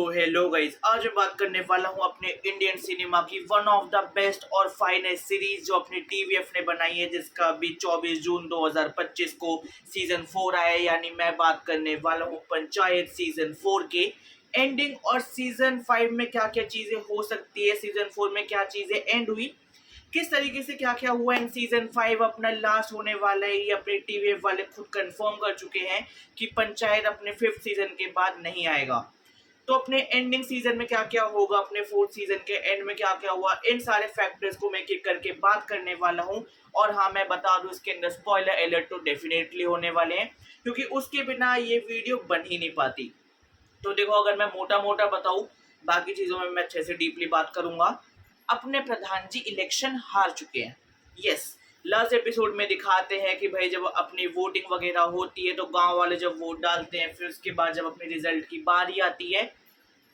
So hello guys, आज मैं बात करने वाला हूं अपने इंडियन सिनेमा की वन ऑफ द बेस्ट और फाइनेस्ट सीरीज जो अपनी टीवीएफ ने बनाई है, जिसका अभी 24 जून 2025 को सीजन 4 आया है। यानी मैं बात करने वाला हूं पंचायत सीजन 4 के एंडिंग और सीजन 5 में क्या क्या चीजें हो सकती है, सीजन 4 में क्या चीजें एंड हुई, किस तरीके से क्या क्या हुआ इन सीजन 5 अपना लास्ट होने वाला है। ये अपने टीवीएफ वाले खुद कंफर्म कर चुके हैं कि पंचायत अपने 5th सीजन के बाद नहीं आएगा। तो अपने एंडिंग सीजन में क्या क्या होगा, अपने 4th सीजन के एंड में क्या क्या हुआ, इन सारे फैक्टर्स को मैं एक करके बात करने वाला हूं। और हाँ, मैं बता दूं, इसके अंदर स्पॉइलर अलर्ट तो डेफिनेटली होने वाले हैं, क्योंकि उसके बिना ये वीडियो बन ही नहीं पाती। तो देखो, अगर मैं मोटा मोटा बताऊं, बाकी चीजों में मैं अच्छे से डीपली बात करूंगा। अपने प्रधान जी इलेक्शन हार चुके हैं। यस, लास्ट एपिसोड में दिखाते हैं कि भाई जब अपनी वोटिंग वगैरह होती है तो गांव वाले जब वोट डालते हैं, फिर उसके बाद जब अपने रिजल्ट की बारी आती है,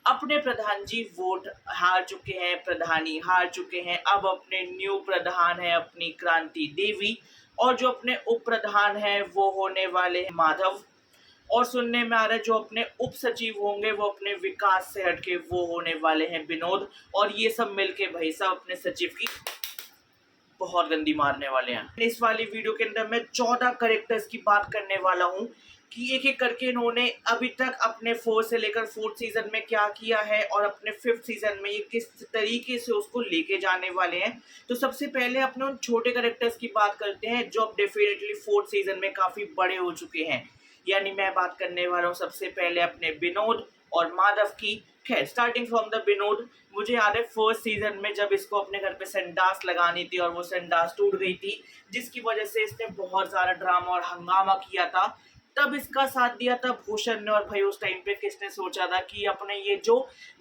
अपने प्रधान जी वोट हार चुके हैं, प्रधानी हार चुके हैं। अब अपने न्यू प्रधान है अपनी क्रांति देवी, और जो अपने उप प्रधान है वो होने वाले माधव। और सुनने में आ रहा है जो अपने उप सचिव होंगे वो अपने विकास से हटके वो होने वाले हैं विनोद। और ये सब मिलके भाई साहब अपने सचिव की बहुत गंदी मारने वाले हैं। इस वाली वीडियो के अंदर मैं 14 कैरेक्टर्स की बात करने वाला हूँ कि एक एक करके इन्होंने अभी तक अपने 4 से लेकर 4th सीजन में क्या किया है और अपने 5th सीजन में ये किस तरीके से उसको लेके जाने वाले हैं। तो सबसे पहले अपने उन छोटे कैरेक्टर्स की बात करते हैं जो अब डेफिनेटली 4th सीजन में काफी बड़े हो चुके हैं। यानी मैं बात करने वाला हूँ सबसे पहले अपने विनोद और माधव की। खैर, स्टार्टिंग फ्रॉम द विनोद, मुझे याद है 1st सीजन में जब इसको अपने घर पे संडास लगानी थी और वो संडास टूट गई थी, जिसकी वजह से इसने बहुत सारा ड्रामा और हंगामा किया था। तब इसका साथ दिया था भूषण ने। और भाई उस टाइम पे किसने सोचा था कि अपने ये जो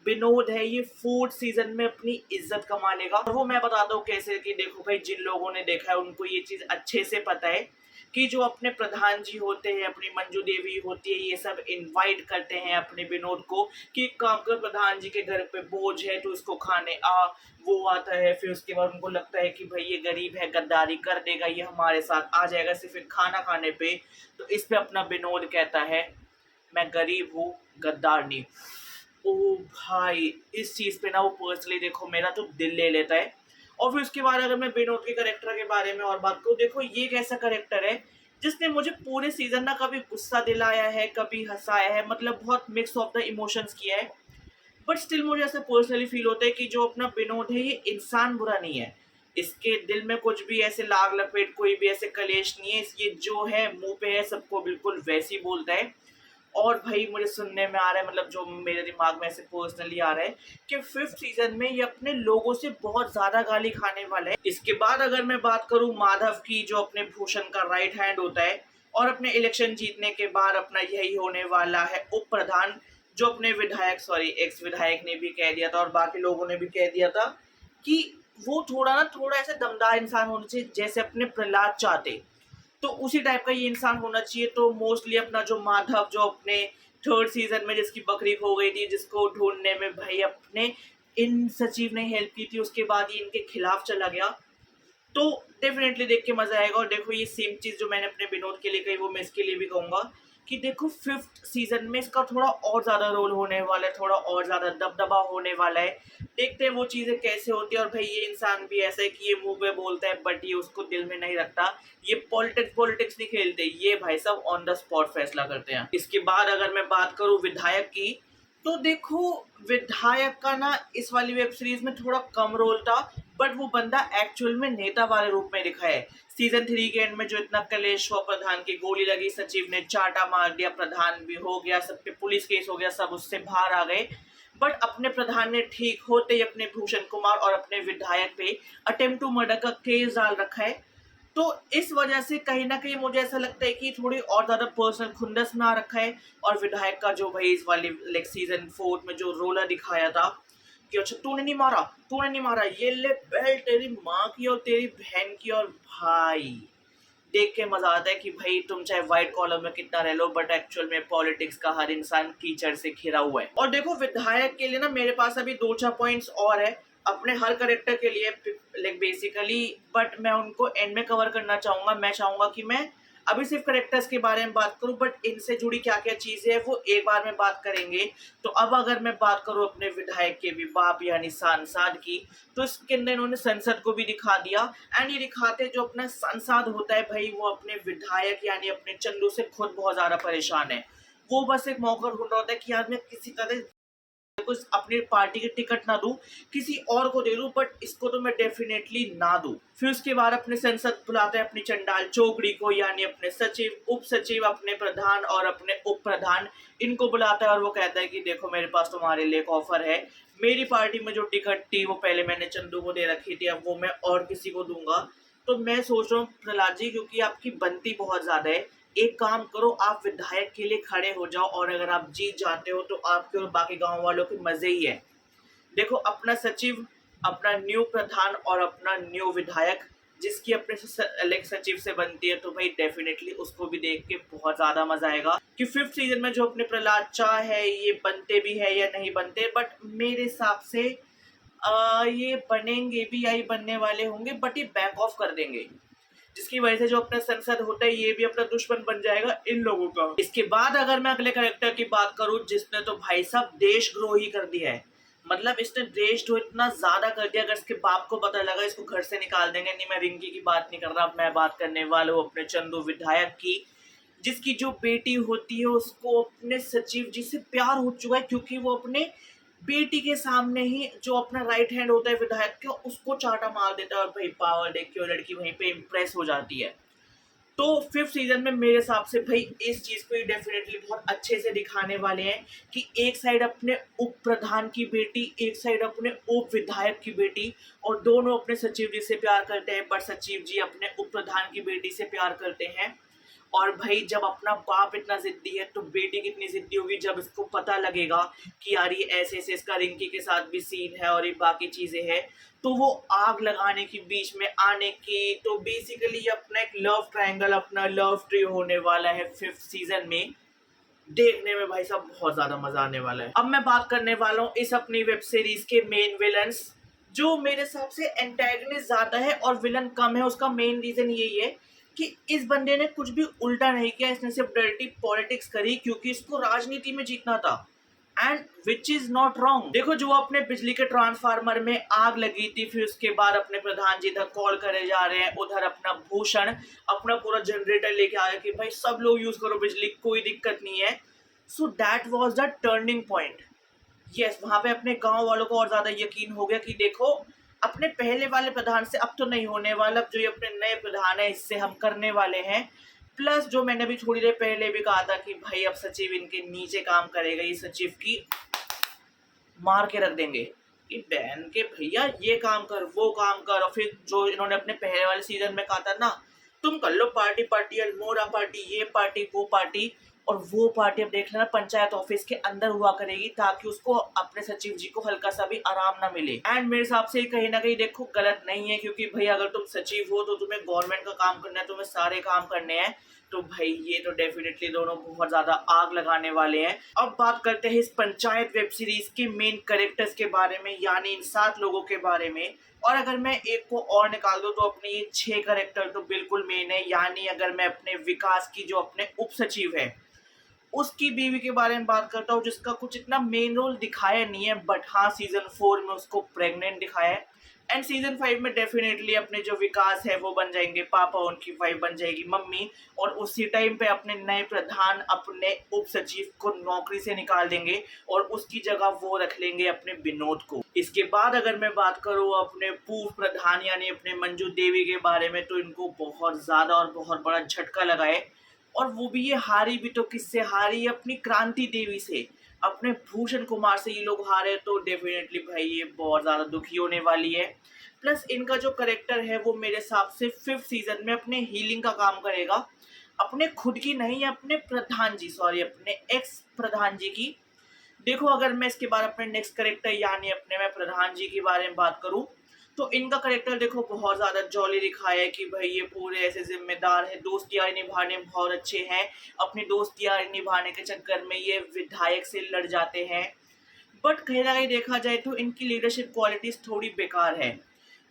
विनोद है ये 4th सीजन में अपनी इज्जत कमा लेगा। और वो मैं बताता हूँ कैसे, कि देखो भाई, जिन लोगों ने देखा है उनको ये चीज अच्छे से पता है कि जो अपने प्रधान जी होते हैं, अपनी मंजू देवी होती है, ये सब इनवाइट करते हैं अपने विनोद को कि काम कर, प्रधान जी के घर पे बोझ है तो इसको खाने आ। वो आता है, फिर उसके बाद उनको लगता है कि भाई ये गरीब है, गद्दारी कर देगा, ये हमारे साथ आ जाएगा सिर्फ खाना खाने पे। तो इस पे अपना विनोद कहता है, मैं गरीब हूँ, गद्दार नहीं। ओ भाई, इस चीज पे ना वो पर्सनली देखो मेरा तो दिल ले लेता है। और फिर उसके बाद अगर मैं विनोद के करेक्टर के बारे में और बात करूँ, देखो ये एक ऐसा करेक्टर है जिसने मुझे पूरे सीजन ना कभी गुस्सा दिलाया है, कभी हंसाया है, मतलब बहुत मिक्स ऑफ द इमोशंस किया है। बट स्टिल मुझे ऐसा पर्सनली फील होता है कि जो अपना विनोद है ये इंसान बुरा नहीं है। इसके दिल में कुछ भी ऐसे लाग लपेट, कोई भी ऐसे कलेश नहीं है। ये जो है मुंह पे है सबको बिल्कुल वैसी बोलता है। और भाई मुझे सुनने में आ रहा है, मतलब जो मेरे दिमाग में ऐसे पर्सनली आ रहा है कि 5th सीजन में ये अपने लोगों से बहुत ज्यादा गाली खाने वाला है। इसके बाद अगर मैं बात करूं माधव की, जो अपने भूषण का राइट हैंड होता है, और अपने इलेक्शन जीतने के बाद अपना यही होने वाला है उप प्रधान, जो अपने विधायक, सॉरी एक्स विधायक ने भी कह दिया था और बाकी लोगों ने भी कह दिया था कि वो थोड़ा ऐसे दमदार इंसान होना चाहिए जैसे अपने प्रहलाद चाहते। तो उसी टाइप का ये इंसान होना चाहिए। तो मोस्टली अपना जो माधव, जो अपने 3rd सीजन में जिसकी बकरी खो गई थी, जिसको ढूंढने में भाई अपने इन सचिव ने हेल्प की थी, उसके बाद ही इनके खिलाफ चला गया। तो डेफिनेटली देख के मजा आएगा। और देखो, ये सेम चीज जो मैंने अपने विनोद के लिए कही वो मैं इसके लिए भी कहूंगा कि देखो 5th सीजन में इसका थोड़ा और ज्यादा रोल होने वाला है, थोड़ा और ज्यादा दबदबा होने वाला है। देखते हैं वो चीजें कैसे होती है। और भाई ये इंसान भी ऐसा है कि ये मुंह पे बोलता है बट ये उसको दिल में नहीं रखता। ये पॉलिटिक्स नहीं खेलते, ये भाई साहब ऑन द स्पॉट फैसला करते हैं। इसके बाद अगर मैं बात करूं विधायक की, तो देखो विधायक का ना इस वाली वेब सीरीज में थोड़ा कम रोल था, बट वो बंदा एक्चुअल में नेता वाले रूप में दिखा है। सीजन 3 के एंड में जो इतना कलेश हुआ, प्रधान की गोली लगी, सचिव ने चाटा मार दिया, प्रधान भी हो गया, सब पे पुलिस केस हो गया, सब उससे बाहर आ गए। बट अपने प्रधान ने ठीक होते ही अपने भूषण कुमार और अपने विधायक पे अटेम्प्ट टू मर्डर का केस डाल रखा है। तो इस वजह से कहीं ना कहीं मुझे ऐसा लगता है कि थोड़ी और ज्यादा पर्सनल खुंदस में आ रखा है। और विधायक का जो भाई इस वाली लाइक सीजन 4 में जो रोला दिखाया था कि अच्छा तूने नहीं मारा, ये ले बेल्ट तेरी माँ की और तेरी बहन की। और भाई देख के मजा आता है कि भाई तुम चाहे व्हाइट कॉलर में कितना रह लो, बट एक्चुअल में पॉलिटिक्स का हर इंसान कीचड़ से घिरा हुआ है। और देखो विधायक के लिए ना मेरे पास अभी 2-4 पॉइंट्स और है अपने हर करेक्टर के लिए, लाइक बेसिकली, बट मैं उनको एंड में कवर करना चाहूंगा। मैं चाहूंगा कि मैं अभी सिर्फ करेक्टर्स के बारे में बात करूं, बट इनसे जुड़ी क्या क्या चीजें हैं वो एक बार में बात करेंगे। तो अब अगर मैं बात करूं अपने विधायक के विभाग यानी सांसद की, तो इसके अंदर इन्होंने संसद को भी दिखा दिया। एंड ये दिखाते जो अपना सांसद होता है भाई, वो अपने विधायक यानी अपने चंदू से खुद बहुत ज्यादा परेशान है। वो बस एक मौका ढूंढ रहा होता है कि यार मैं किसी तरह कुछ अपनी पार्टी की टिकट ना दूं, किसी और को दे दूं, बट इसको तो मैं डेफिनेटली ना दूं। फिर उसके बाद अपने संसद बुलाते हैं अपनी चंडाल चौकड़ी को, यानी अपने सचिव, उप सचिव, अपने प्रधान और अपने उप प्रधान, इनको बुलाता है और वो कहता है कि देखो मेरे पास तुम्हारे लिए एक ऑफर है। मेरी पार्टी में जो टिकट थी वो पहले मैंने चंदू को दे रखी थी, अब वो मैं और किसी को दूंगा। तो मैं सोच रहा हूँ प्रहलाद जी, क्योंकि आपकी बनती बहुत ज्यादा है, एक काम करो, आप विधायक के लिए खड़े हो जाओ, और अगर आप जीत जाते हो तो आपके और बाकी गांव वालों के मजे ही है। देखो अपना सचिव, अपना न्यू प्रधान और अपना न्यू विधायक, जिसकी अपने सचिव से बनती है, तो भाई डेफिनेटली उसको भी देख के बहुत ज्यादा मजा आएगा कि फिफ्थ सीजन में जो अपने प्रहलाद चाह है ये बनते भी है या नहीं बनते। बट मेरे हिसाब से ये बनेंगे भी या ही बनने वाले होंगे, बट ये बैक ऑफ कर देंगे, जिसकी वजह से जो अपना संसद होता है ये भी अपना दुश्मन बन जाएगा इन लोगों का। इसके बाद अगर मैं अगले कैरेक्टर की बात करूं, जिसने तो भाई साहब देशद्रोही कर दिया है, मतलब इसने देशद्रोह इतना ज्यादा कर दिया, अगर इसके बाप को पता लगा इसको घर से निकाल देंगे। नहीं, मैं रिंकी की बात नहीं कर रहा, मैं बात करने वाला हूँ अपने चंदू विधायक की, जिसकी जो बेटी होती है उसको अपने सचिव जी से प्यार हो चुका है, क्योंकि वो अपने बेटी के सामने ही जो अपना राइट हैंड होता है विधायक का, उसको चाटा मार देता है, और भाई पावर देख के वो लड़की वहीं पे इम्प्रेस हो जाती है। तो फिफ्थ सीजन में मेरे हिसाब से भाई इस चीज को डेफिनेटली बहुत अच्छे से दिखाने वाले हैं कि एक साइड अपने उप प्रधान की बेटी, एक साइड अपने उप विधायक की बेटी, और दोनों अपने सचिव जी से प्यार करते हैं, बट सचिव जी अपने उप प्रधान की बेटी से प्यार करते हैं। और भाई जब अपना बाप इतना जिद्दी है तो बेटी कितनी जिद्दी होगी जब इसको पता लगेगा कि यार ये ऐसे ऐसे इसका रिंकी के साथ भी सीन है और ये बाकी चीजें हैं, तो वो आग लगाने की बीच में आने की। तो बेसिकली अपना एक लव ट्रायंगल, अपना लव ट्री होने वाला है फिफ्थ सीजन में। देखने में भाई साहब बहुत ज्यादा मजा आने वाला है। अब मैं बात करने वाला हूँ इस अपनी वेब सीरीज के मेन विलन्स, जो मेरे हिसाब से एंटेगनिस्ट ज्यादा है और विलन कम है। उसका मेन रीजन यही है कि इस बंदे ने कुछ भी उल्टा नहीं किया, इसने सिर्फ डर्टी पॉलिटिक्स करी क्योंकि इसको राजनीति में जीतना था, and which is not wrong. देखो जो अपने बिजली के ट्रांसफार्मर में आग लगी थी, फिर उसके बाद अपने प्रधान जी इधर कॉल करे जा रहे हैं, उधर अपना भूषण अपना पूरा जनरेटर लेके आया कि भाई सब लोग यूज करो बिजली, कोई दिक्कत नहीं है। So that was the turning point. Yes, वहां पे अपने गांव वालों को और ज्यादा यकीन हो गया कि देखो अपने पहले वाले प्रधान से अब तो नहीं होने वाला, अब जो ये अपने नए प्रधान है इससे हम करने वाले हैं। प्लस जो मैंने भी थोड़ी देर पहले भी कहा था कि भाई अब सचिव इनके नीचे काम करेगा, ये सचिव की मार के रख देंगे कि बहन के भैया ये काम कर वो काम कर। और फिर जो इन्होंने अपने पहले वाले सीजन में कहा था ना, तुम कर लो पार्टी पार्टी, अल्मोड़ा पार्टी, ये पार्टी वो पार्टी, और वो पार्टी अब देख लेना पंचायत ऑफिस के अंदर हुआ करेगी, ताकि उसको अपने सचिव जी को हल्का सा भी आराम ना मिले। एंड मेरे हिसाब से कहीं ना कहीं देखो गलत नहीं है, क्योंकि भाई अगर तुम सचिव हो तो तुम्हें गवर्नमेंट का काम करना है, तुम्हें सारे काम करने हैं। तो भाई ये तो डेफिनेटली दोनों बहुत ज्यादा आग लगाने वाले हैं। अब बात करते हैं इस पंचायत वेब सीरीज के मेन कैरेक्टर्स के बारे में, यानी इन 7 लोगों के बारे में। और अगर मैं एक को और निकाल दूं तो अपने ये 6 कैरेक्टर तो बिल्कुल मेन है। यानी अगर मैं अपने विकास की जो अपने उप सचिव है उसकी बीवी के बारे में बात करता हूँ, जिसका कुछ इतना मेन रोल दिखाया नहीं है, बट हाँ सीजन 4 में उसको प्रेग्नेंट दिखाया है। एंड सीजन 5 में डेफिनेटली अपने जो विकास है वो बन जाएंगे पापा, उनकी वाइफ बन जाएगी मम्मी, और उसी टाइम पे अपने नए प्रधान अपने उप सचिव को नौकरी से निकाल देंगे और उसकी जगह वो रख लेंगे अपने विनोद को। इसके बाद अगर मैं बात करूँ अपने पूर्व प्रधान यानी अपने मंजू देवी के बारे में, तो इनको बहुत ज्यादा और बहुत बड़ा झटका लगा है, और वो भी ये हारी भी तो किससे हारी, अपनी क्रांति देवी से, अपने भूषण कुमार से ये लोग हारे। तो डेफिनेटली भाई ये बहुत ज्यादा दुखी होने वाली है। प्लस इनका जो करेक्टर है वो मेरे हिसाब से फिफ्थ सीजन में अपने हीलिंग का काम करेगा, अपने खुद की नहीं, अपने प्रधान जी, सॉरी अपने एक्स प्रधान जी की। देखो अगर मैं इसके बाद अपने नेक्स्ट करेक्टर यानी अपने मैं प्रधान जी के बारे में बात करूं, तो इनका करेक्टर देखो बहुत ज्यादा जॉली दिखाया है कि भाई ये पूरे ऐसे जिम्मेदार है, दोस्त यारी निभाने में बहुत अच्छे हैं। अपनी दोस्त यारी निभाने के चक्कर में ये विधायक से लड़ जाते हैं, बट कहीं ना कहीं देखा जाए तो इनकी लीडरशिप क्वालिटीज थोड़ी बेकार है।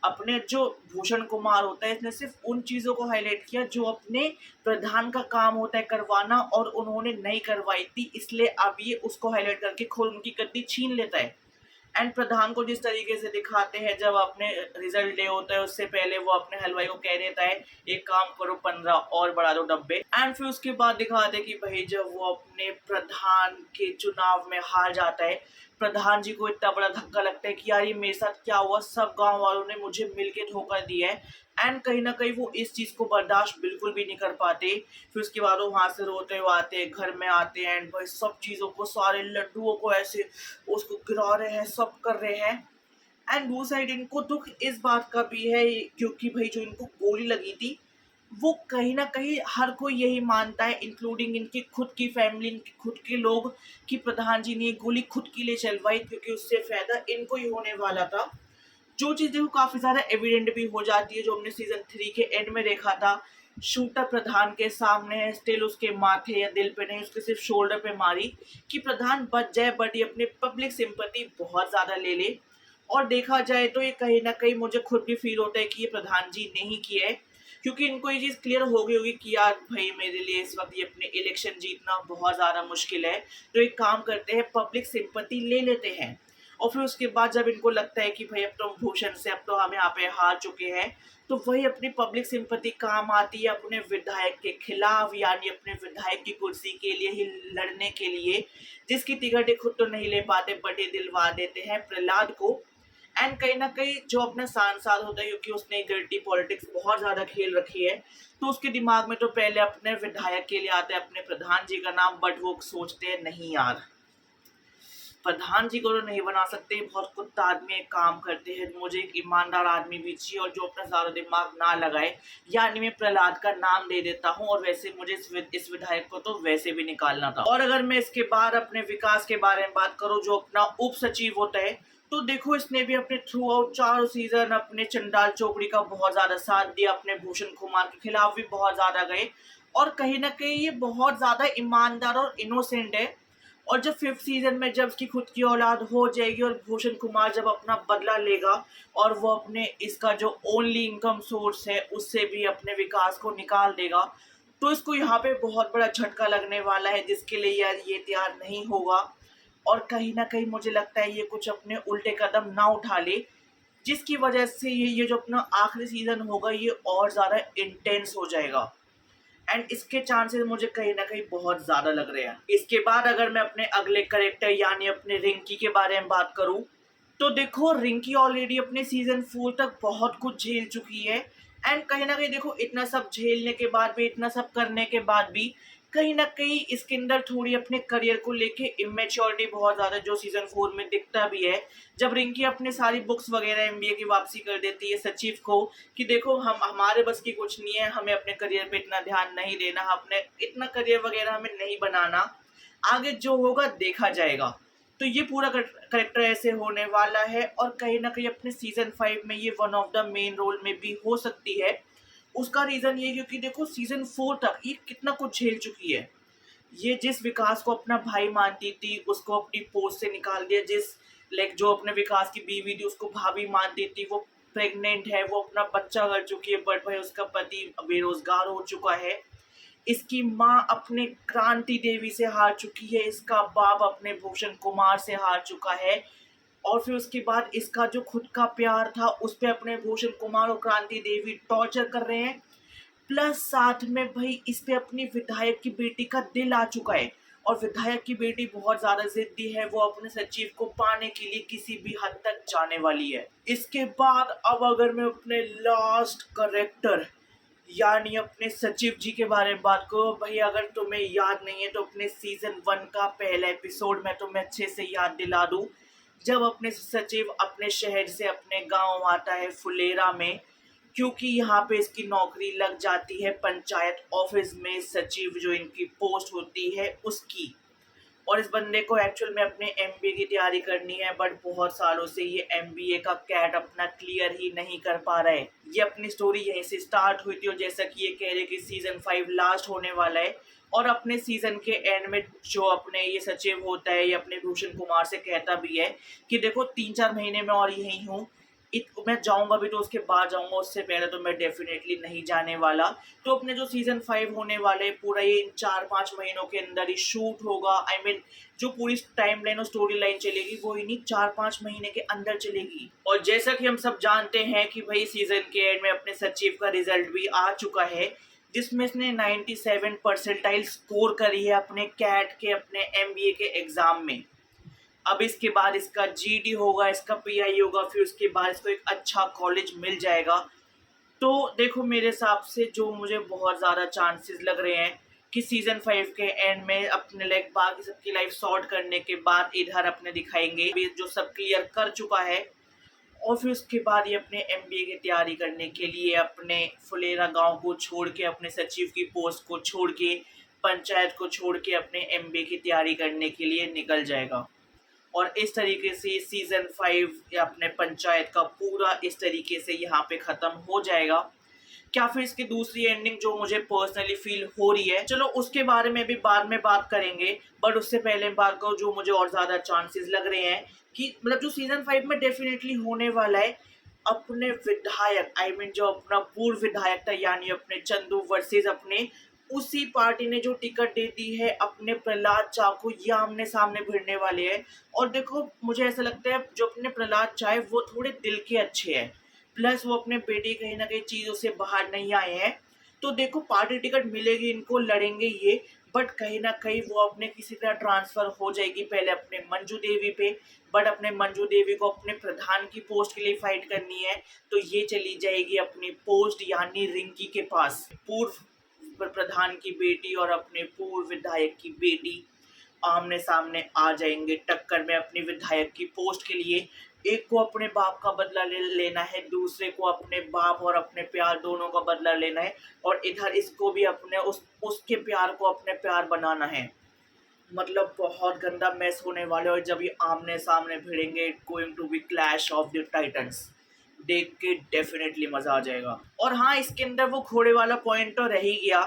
अपने जो भूषण कुमार होता है, इसने सिर्फ उन चीज़ों को हाईलाइट किया जो अपने प्रधान का काम होता है करवाना, और उन्होंने नहीं करवाई थी, इसलिए अब ये उसको हाईलाइट करके खुद उनकी गद्दी छीन लेता है। एंड प्रधान को जिस तरीके से दिखाते हैं, जब अपने रिजल्ट डे होता है उससे पहले वो अपने हलवाई को कह देता है एक काम करो 15 और बढ़ा दो डब्बे। एंड फिर उसके बाद दिखाते हैं कि भाई जब वो अपने प्रधान के चुनाव में हार जाता है, प्रधान जी को इतना बड़ा धक्का लगता है कि यार ये मेरे साथ क्या हुआ, सब गांव वालों ने मुझे मिलके धोखा दिया है। एंड कहीं ना कहीं वो इस चीज को बर्दाश्त बिल्कुल भी नहीं कर पाते। फिर उसके बाद वो वहां से रोते हुए आते हैं, घर में आते हैं, एंड भाई सब चीजों को, सारे लड्डुओं को ऐसे उसको गिरा रहे हैं, सब कर रहे हैं। एंड वो साइड इनको दुख इस बात का भी है क्योंकि भाई जो इनको गोली लगी थी, वो कहीं ना कहीं हर कोई यही मानता है, इंक्लूडिंग इनकी खुद की फैमिली, इनके खुद के लोग, कि प्रधान जी ने ये गोली खुद के लिए चलवाई क्योंकि उससे फायदा इनको ही होने वाला था। जो चीज़ देखो काफ़ी ज़्यादा एविडेंट भी हो जाती है, जो हमने सीजन 3 के एंड में देखा था। शूटर प्रधान के सामने है, स्टिल उसके माथे या दिल पे नहीं, उसके सिर्फ शोल्डर पे मारी कि प्रधान बच जाए, बट ये अपने पब्लिक सिंपैथी बहुत ज़्यादा ले ले। और देखा जाए तो ये कहीं ना कहीं मुझे खुद भी फील होता है कि ये प्रधान जी ने ही किया है, क्योंकि इनको ये चीज़ क्लियर हो गई होगी कि यार भाई मेरे लिए इस वक्त ये अपने इलेक्शन जीतना बहुत ज़्यादा मुश्किल है, तो एक काम करते हैं, पब्लिक सिंपैथी ले लेते हैं। और फिर उसके बाद जब इनको लगता है कि भाई अब तो भूषण से अब तो हम यहाँ पे हार चुके हैं, तो वही अपनी पब्लिक सिंपैथी काम आती है अपने विधायक के खिलाफ, यानी अपने विधायक की कुर्सी के लिए ही लड़ने के लिए, जिसकी टिकट ये खुद तो नहीं ले पाते बट ये दिलवा देते हैं प्रहलाद को। एंड कहीं ना कहीं जो अपना सांसद होता है, क्योंकि उसने डर्टी पॉलिटिक्स बहुत ज़्यादा खेल रखी है, तो उसके दिमाग में तो पहले अपने विधायक के लिए आता है अपने प्रधान जी का नाम, बट वो सोचते हैं नहीं यार, प्रधान जी को तो नहीं बना सकते, बहुत कुत्ता आदमी एक काम करते हैं, मुझे एक ईमानदार आदमी भी चाहिए और जो अपना ज़्यादा दिमाग ना लगाए, यानी मैं प्रहलाद का नाम दे देता हूँ। और वैसे मुझे इस विधायक को तो वैसे भी निकालना था। और अगर मैं इसके बाद अपने विकास के बारे में बात करूँ, जो अपना उप सचिव होता है, तो देखो इसने भी अपने थ्रू आउट 4 सीजन अपने चंडाल चौकड़ी का बहुत ज़्यादा साथ दिया, अपने भूषण कुमार के खिलाफ भी बहुत ज़्यादा गए, और कहीं ना कहीं ये बहुत ज़्यादा ईमानदार और इनोसेंट है। और जब 5th सीजन में जब उसकी खुद की औलाद हो जाएगी और भूषण कुमार जब अपना बदला लेगा और वो अपने इसका जो ओनली इनकम सोर्स है उससे भी अपने विकास को निकाल देगा, तो इसको यहाँ पे बहुत बड़ा झटका लगने वाला है, जिसके लिए यार ये तैयार नहीं होगा। और कहीं ना कहीं मुझे लगता है ये कुछ अपने उल्टे कदम ना उठा ले, जिसकी वजह से ये जो अपना आखिरी सीजन होगा ये और ज़्यादा इंटेंस हो जाएगा। एंड इसके चांसेस मुझे कहीं ना कहीं बहुत ज्यादा लग रहे हैं। इसके बाद अगर मैं अपने अगले करेक्टर यानी अपने रिंकी के बारे में बात करूं, तो देखो रिंकी ऑलरेडी अपने सीजन 4 तक बहुत कुछ झेल चुकी है। एंड कहीं ना कहीं देखो इतना सब झेलने के बाद भी, इतना सब करने के बाद भी, कहीं ना कहीं इसके अंदर थोड़ी अपने करियर को लेके इमेच्योरिटी बहुत ज़्यादा, जो सीजन 4 में दिखता भी है। जब रिंकी अपने सारी बुक्स वगैरह एमबीए की वापसी कर देती है सचिव को कि देखो हम हमारे बस की कुछ नहीं है, हमें अपने करियर पे इतना ध्यान नहीं देना, अपने इतना करियर वगैरह हमें नहीं बनाना, आगे जो होगा देखा जाएगा। तो ये पूरा करेक्टर ऐसे होने वाला है, और कहीं ना कहीं अपने सीजन 5 में ये one of the main role में भी हो सकती है। उसका रीज़न ये क्योंकि देखो सीजन 4 तक ये कितना कुछ झेल चुकी है। ये जिस विकास को अपना भाई मानती थी उसको अपनी पोस्ट से निकाल दिया, जिस लाइक जो अपने विकास की बीवी थी उसको भाभी मानती थी, वो प्रेग्नेंट है, वो अपना बच्चा कर चुकी है, बट भाई उसका पति बेरोजगार हो चुका है। इसकी माँ अपने क्रांति देवी से हार चुकी है, इसका बाप अपने भूषण कुमार से हार चुका है, और फिर उसके बाद इसका जो खुद का प्यार था उस पे अपने भूषण कुमार और क्रांति देवी टॉर्चर कर रहे हैं। प्लस साथ में भाई इस पे अपनी विधायक की बेटी का दिल आ चुका है, और विधायक की बेटी बहुत ज्यादा जिद्दी है, वो अपने सचिव को पाने के लिए किसी भी हद तक जाने वाली है। इसके बाद अब अगर मैं अपने लास्ट करेक्टर यानी अपने सचिव जी के बारे में बात करो, भाई अगर तुम्हें याद नहीं है तो अपने सीजन 1 का पहला एपिसोड मैं तुम्हें अच्छे से याद दिला दूं। जब अपने सचिव अपने शहर से अपने गांव आता है फुलेरा में, क्योंकि यहाँ पे इसकी नौकरी लग जाती है पंचायत ऑफिस में, सचिव जो इनकी पोस्ट होती है उसकी। और इस बंदे को एक्चुअल में अपने एमबीए की तैयारी करनी है, बट बहुत सालों से ये एमबीए का कैट अपना क्लियर ही नहीं कर पा रहा है। ये अपनी स्टोरी यहीं से स्टार्ट हुई थी, और जैसा कि ये कह रहे कि सीजन 5 लास्ट होने वाला है, और अपने सीजन के एंड में जो अपने ये सचिव होता है ये अपने भूषण कुमार से कहता भी है कि देखो 3-4 महीने में और यहीं हूँ, मैं जाऊँगा भी तो उसके बाद जाऊँगा, उससे पहले तो मैं डेफ़िनेटली नहीं जाने वाला। तो अपने जो सीज़न 5 होने वाले पूरा ये इन 4-5 महीनों के अंदर ही शूट होगा। आई मीन जो पूरी टाइमलाइन और स्टोरी लाइन चलेगी वो इन्हीं 4-5 महीने के अंदर चलेगी। और जैसा कि हम सब जानते हैं कि भई सीज़न के एंड में अपने सचिव का रिज़ल्ट भी आ चुका है, जिसमें इसने 97 परसेंटाइल स्कोर करी है अपने कैट के अपने एमबीए के एग्ज़ाम में। अब इसके बाद इसका जीडी होगा, इसका पीआई होगा, फिर उसके बाद इसको एक अच्छा कॉलेज मिल जाएगा। तो देखो मेरे हिसाब से जो मुझे बहुत ज़्यादा चांसेस लग रहे हैं कि सीज़न 5 के एंड में अपने लाइक बाकी सबकी लाइफ सॉर्ट करने के बाद इधर अपने दिखाएँगे भी जो सब क्लियर कर चुका है, और फिर उसके बाद ये अपने एमबीए की तैयारी करने के लिए अपने फुलेरा गाँव को छोड़ के, अपने सचिव की पोस्ट को छोड़ के, पंचायत को छोड़ के अपने एमबीए की तैयारी करने के लिए निकल जाएगा। और इस तरीके से सीज़न 5 या अपने पंचायत का पूरा इस तरीके से यहाँ पे ख़त्म हो जाएगा। क्या फिर इसकी दूसरी एंडिंग जो मुझे पर्सनली फ़ील हो रही है, चलो उसके बारे में भी बाद में बात करेंगे। बट उससे पहले बात करूँ जो मुझे और ज़्यादा चांसेस लग रहे हैं कि मतलब जो सीज़न 5 में डेफ़िनेटली होने वाला है, अपने विधायक आई मीन जो अपना पूर्व विधायक था यानी अपने चंदू वर्सेस अपने उसी पार्टी ने जो टिकट दे दी है अपने प्रहलाद चा को, ये आमने-सामने भिड़ने वाले हैं। और देखो मुझे ऐसा लगता है जो अपने प्रहलाद चा है वो थोड़े दिल के अच्छे हैं। प्लस वो अपने बेटे कहीं न कहीं चीज़ों से बाहर नहीं आए हैं। तो देखो पार्टी टिकट मिलेगी इनको, लड़ेंगे ये, बट कहीं न कहीं वो अपने किसी तरह ट्रांसफ़र हो जाएगी पहले अपने मंजू देवी पे। बट अपने मंजू देवी को अपने प्रधान की पोस्ट के लिए फाइट करनी है, तो ये चली जाएगी अपनी पोस्ट यानी रिंकी के पास। पूर्व प्रधान की बेटी और अपने पूर्व विधायक की बेटी आमने-सामने आ जाएँगे टक्कर में अपनी विधायक की पोस्ट के लिए। एक को अपने बाप का बदला लेना है, दूसरे को अपने बाप और अपने प्यार दोनों का बदला लेना है, और इधर इसको भी अपने उसके प्यार को अपने प्यार बनाना है। मतलब बहुत गंदा मैच होने वाला है, और जब ये आमने-सामने भिड़ेंगे it going to be clash of the Titans. देख के डेफ़िनेटली मज़ा आ जाएगा। और हाँ, इसके अंदर वो घोड़े वाला पॉइंट तो रह ही गया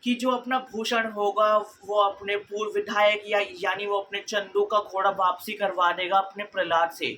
कि जो अपना भूषण होगा वो अपने पूर्व विधायक यानी वो अपने चंदू का घोड़ा वापसी करवा देगा अपने प्रहलाद से।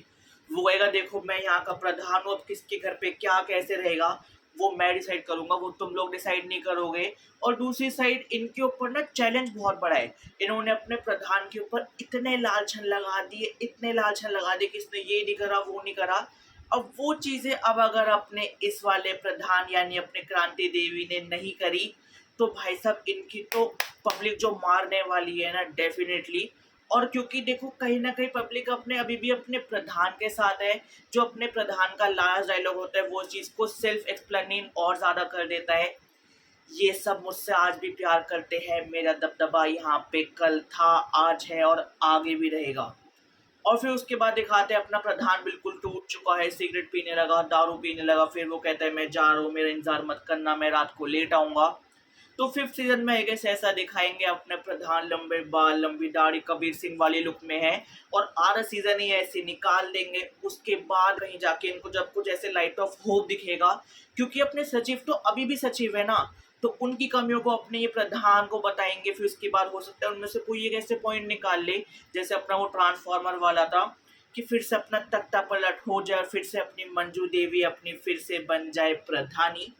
वो कहेगा देखो मैं यहाँ का प्रधान हूँ, अब किसके घर पे क्या कैसे रहेगा वो मैं डिसाइड करूँगा, वो तुम लोग डिसाइड नहीं करोगे। और दूसरी साइड इनके ऊपर ना चैलेंज बहुत बड़ा है। इन्होंने अपने प्रधान के ऊपर इतने लालछन लगा दिए, इतने लालछन लगा दिए कि इसने ये नहीं करा, वो नहीं करा। अब वो चीज़ें अब अगर अपने इस वाले प्रधान यानी अपने क्रांति देवी ने नहीं करी, तो भाई साहब इनकी तो पब्लिक जो मारने वाली है ना डेफ़िनेटली। और क्योंकि देखो कहीं न कहीं पब्लिक अपने अभी भी अपने प्रधान के साथ है, जो अपने प्रधान का लास्ट डायलॉग होता है वो चीज़ को सेल्फ एक्सप्लेनिंग और ज़्यादा कर देता है। ये सब मुझसे आज भी प्यार करते हैं, मेरा दबदबा यहाँ पे कल था, आज है और आगे भी रहेगा। और फिर उसके बाद दिखाते हैं अपना प्रधान बिल्कुल टूट चुका है, सिगरेट पीने लगा, दारू पीने लगा, फिर वो कहता है मैं जा रहा हूँ, मेरा इंतज़ार मत करना, मैं रात को लेट आऊँगा। तो 5th सीज़न में एक ऐसा दिखाएँगे अपने प्रधान लंबे बाल, लंबी दाढ़ी, कबीर सिंह वाली लुक में है, और आधा सीज़न ही ऐसे निकाल देंगे। उसके बाद कहीं जाके इनको जब कुछ ऐसे लाइट ऑफ होप दिखेगा, क्योंकि अपने सचिव तो अभी भी सचिव है ना, तो उनकी कमियों को अपने ये प्रधान को बताएँगे। फिर उसके बाद हो सकता है उनमें से कोई एक ऐसे पॉइंट निकाल ले, जैसे अपना वो ट्रांसफॉर्मर वाला था, कि फिर से अपना तख्ता पलट हो जाए और फिर से अपनी मंजू देवी अपनी फिर से बन जाए प्रधानी,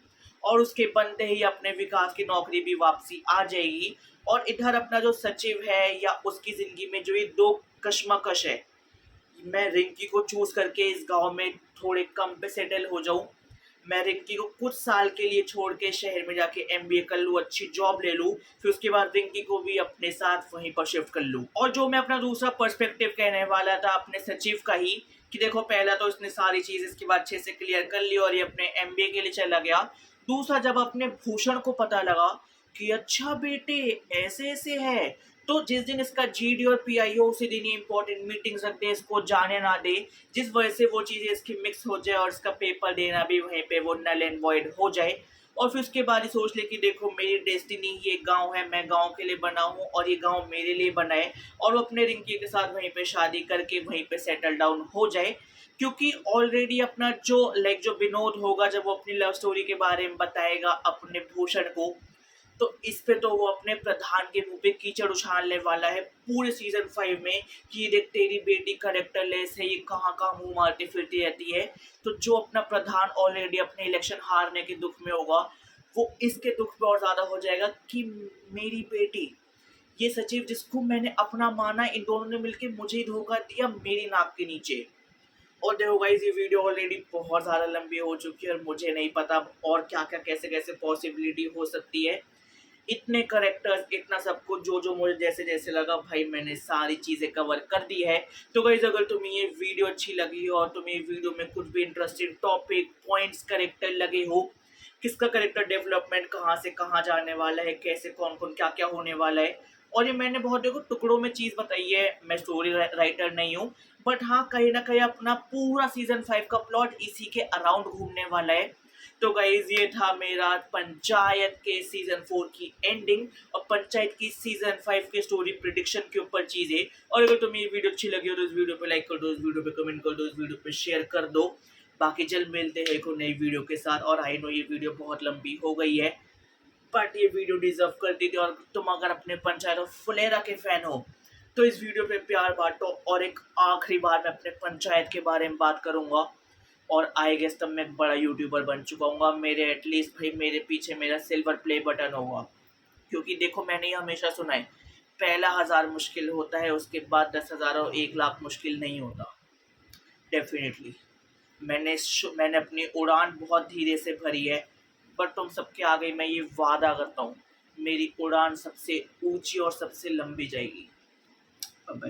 और उसके बनते ही अपने विकास की नौकरी भी वापसी आ जाएगी। और इधर अपना जो सचिव है या उसकी ज़िंदगी में जो ये 2 कशमकश है, मैं रिंकी को चूज़ करके इस गाँव में थोड़े कम पे सेटल हो जाऊँ। मैं रिंकी को कुछ साल के लिए छोड़ के शहर में जाके एमबीए कर लूँ, अच्छी जॉब ले लूँ, फिर उसके बाद रिंकी को भी अपने साथ वहीं पर शिफ्ट कर लूँ। और जो मैं अपना दूसरा पर्सपेक्टिव कहने वाला था अपने सचिव का ही, कि देखो पहला तो इसने सारी चीज़ इसके बाद अच्छे से क्लियर कर ली और ये अपने एमबीए के लिए चला गया। दूसरा जब अपने भूषण को पता लगा कि अच्छा बेटे ऐसे-ऐसे है, तो जिस दिन इसका जीडी और पीआईओ उसी दिन ये इम्पोर्टेंट मीटिंग्स रख दे, इसको जाने ना दे, जिस वजह से वो चीज़ें इसकी मिक्स हो जाए और इसका पेपर देना भी वहीं पे वो नल एंड वॉइड हो जाए। और फिर उसके बाद ये सोच ले कि देखो मेरी डेस्टिनी ये गाँव है, मैं गाँव के लिए बना हूँ और ये गाँव मेरे लिए बना है, और वो अपने रिंकी के साथ वहीं पे शादी करके वहीं पे सेटल डाउन हो जाए। क्योंकि ऑलरेडी अपना जो विनोद होगा जब वो अपनी लव स्टोरी के बारे में बताएगा अपने भूषण को, तो इस पे तो वो अपने प्रधान के मुंह पे कीचड़ उछालने वाला है पूरे सीजन 5 में कि ये देख तेरी बेटी करेक्टरलेस है, ये कहाँ कहाँ मुंह मारती फिरती रहती है। तो जो अपना प्रधान ऑलरेडी अपने इलेक्शन हारने के दुख में होगा, वो इसके दुख में और ज्यादा हो जाएगा कि मेरी बेटी, ये सचिव जिसको मैंने अपना माना, इन दोनों ने मिलके मुझे ही धोखा दिया मेरी नाक के नीचे। और देखो गाइस, ये वीडियो ऑलरेडी बहुत ज़्यादा लंबी हो चुकी है और मुझे नहीं पता और क्या क्या कैसे कैसे पॉसिबिलिटी हो सकती है। इतने करेक्टर्स, इतना सब कुछ, जो जो मुझे जैसे जैसे लगा, भाई मैंने सारी चीज़ें कवर कर दी है। तो गाइस, अगर तुम्हें ये वीडियो अच्छी लगी हो और तुम्हें वीडियो में कुछ भी इंटरेस्टिंग टॉपिक पॉइंट्स करेक्टर लगे हो, किसका करेक्टर डेवलपमेंट कहाँ से कहाँ जाने वाला है, कैसे कौन कौन क्या क्या होने वाला है, और ये मैंने बहुत देखो टुकड़ों में चीज़ बताई है, मैं स्टोरी राइटर नहीं हूँ, बट हाँ कहीं ना कहीं अपना पूरा सीजन 5 का प्लॉट इसी के अराउंड घूमने वाला है। तो गाइज, ये था मेरा पंचायत के सीजन 4 की एंडिंग और पंचायत की सीजन 5 के स्टोरी प्रिडिक्शन के ऊपर चीजें। और अगर तुम्हें ये वीडियो अच्छी लगी हो तो इस वीडियो पे लाइक कर दो, इस वीडियो पे कमेंट कर दो, इस वीडियो पे शेयर कर दो। बाकी जल्द मिलते हैं एक और नई वीडियो के साथ। और आई नो ये वीडियो बहुत लंबी हो गई है, बट ये वीडियो डिजर्व करती थी। और तुम अगर अपने पंचायत और फुलेरा के फैन हो तो इस वीडियो पे प्यार बांटो। और एक आखिरी बार मैं अपने पंचायत के बारे में बात करूंगा, और आई गेस तब मैं एक बड़ा यूट्यूबर बन चुका हूँ। मेरे एटलीस्ट भाई मेरे पीछे मेरा सिल्वर प्ले बटन होगा, क्योंकि देखो मैंने ये हमेशा सुना है, पहला 1000 मुश्किल होता है, उसके बाद 10,000 और 1,00,000 मुश्किल नहीं होता। डेफिनेटली मैंने अपनी उड़ान बहुत धीरे से भरी है, बट तुम सबके आगे मैं ये वादा करता हूँ, मेरी उड़ान सबसे ऊंची और सबसे लंबी जाएगी। अब